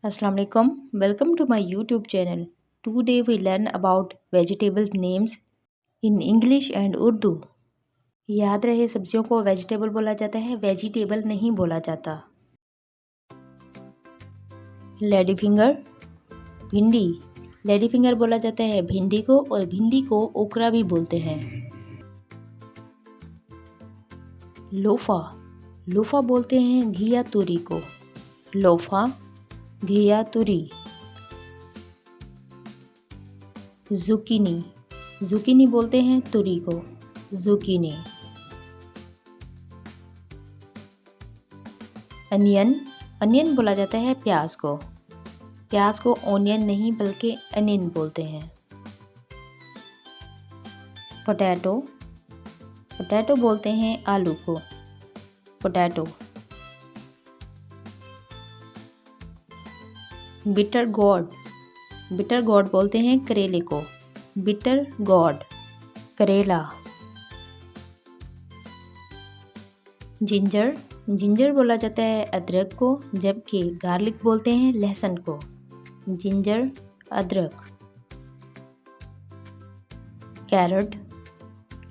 Assalamu alaikum. Welcome to my YouTube channel. Today we learn about vegetable names in English and Urdu. याद रहे सब्जियों को vegetable बोला जाता है, वेजिटेबल नहीं बोला जाता। लेडी फिंगर, भिंडी। लेडी फिंगर बोला जाता है भिंडी को, और भिंडी को ओकरा भी बोलते हैं। लोफा, लोफा बोलते हैं घिया तुरी को। लोफा, घिया तुरी। जुकीनी, जुकीनी बोलते हैं तुरी को। जुकीनी। अनियन, अनियन बोला जाता है प्याज को। प्याज को ओनियन नहीं बल्कि अनियन बोलते हैं। पोटैटो, पोटैटो बोलते हैं आलू को। Potato. Bitter gourd, bitter gourd बोलते हैं करेले को। बिटर गॉड, करेला। जिंजर, जिंजर बोला जाता है अदरक को, जबकि गार्लिक बोलते हैं लहसुन को। जिंजर, अदरक। कैरट,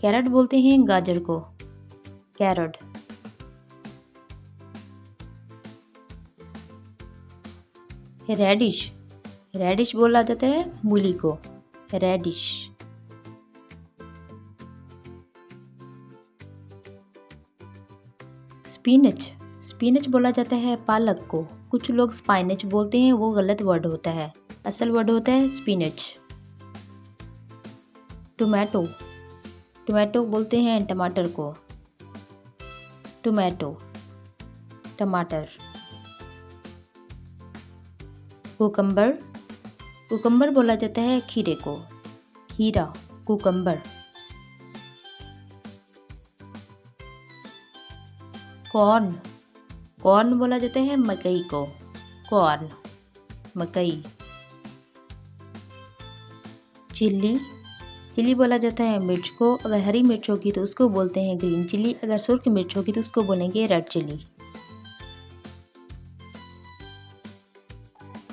कैरट बोलते हैं गाजर को। कैरट। रेडिश, रेडिश बोला जाता है मूली को। रेडिश। स्पिनच, स्पिनच बोला जाता है पालक को। कुछ लोग स्पाइनच बोलते हैं, वो गलत वर्ड होता है। असल वर्ड होता है स्पिनच। टोमेटो, टोमेटो बोलते हैं टमाटर को। टोमेटो, टमाटर। कुकम्बर, कुकम्बर बोला जाता है खीरे को। खीरा, कुकम्बर। कॉर्न, कॉर्न बोला जाता है मकई को। कॉर्न, मकई। चिल्ली, चिल्ली बोला जाता है मिर्च को। अगर हरी मिर्च होगी तो उसको बोलते हैं ग्रीन चिल्ली, अगर सुर्ख मिर्च होगी तो उसको बोलेंगे रेड चिल्ली।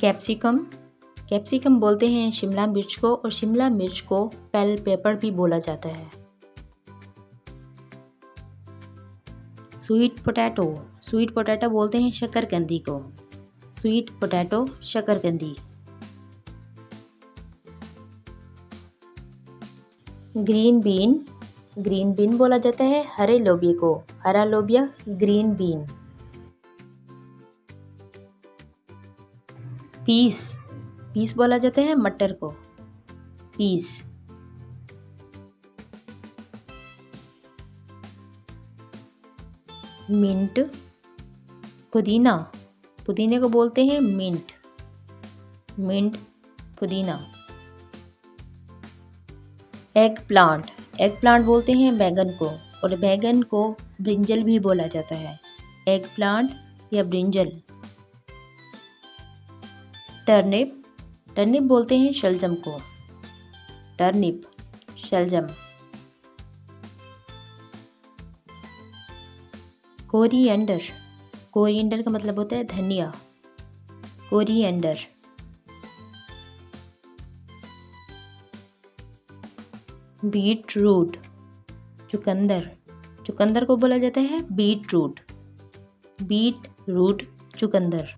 कैप्सिकम, कैप्सिकम बोलते हैं शिमला मिर्च को, और शिमला मिर्च को बेल पेपर भी बोला जाता है। स्वीट पोटैटो, स्वीट पोटैटो बोलते हैं शकरकंदी को। स्वीट पोटैटो, शकरकंदी। ग्रीन बीन, ग्रीन बीन बोला जाता है हरे लोबिया को। हरा लोबिया, ग्रीन बीन। पीस, पीस बोला जाता है मटर को। पीस। मिंट, पुदीना, पुदीने को बोलते हैं मिंट। मिंट, पुदीना। एग प्लांट, एग प्लांट बोलते हैं बैगन को, और बैगन को ब्रिंजल भी बोला जाता है। एग प्लांट या ब्रिंजल। टर्निप, टर्निप बोलते हैं शलजम को। टर्निप, शलजम। कोरिएंडर, कोरिएंडर का मतलब होता है धनिया। कोरिएंडर। बीट रूट, चुकंदर, चुकंदर को बोला जाता है बीट रूट। बीट रूट, चुकंदर।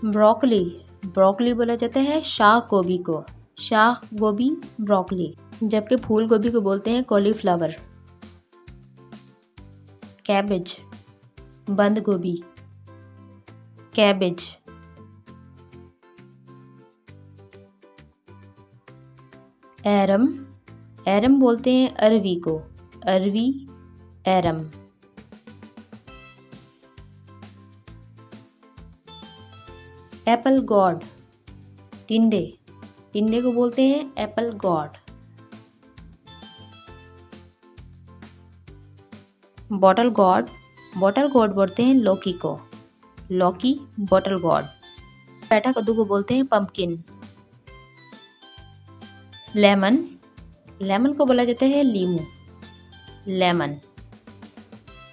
ब्रोकली, ब्रोकली बोला जाता है शाख गोभी को। शाख गोभी, ब्रोकली, जबकि फूल गोभी को बोलते हैं कॉलीफ्लावर। कैबेज, बंद गोभी। कैबेज। एरम, एरम बोलते हैं अरवी को। अरवी, एरम। एप्पल गॉड, टिंडे, टिंडे को बोलते हैं Apple God. Bottle God, bottle God बोलते हैं लौकी को। लौकी, बॉटल गॉड। पैठा कद्दू को बोलते हैं पंपकिन। लेमन, लेमन को बोला जाता है लीमू। लेमन।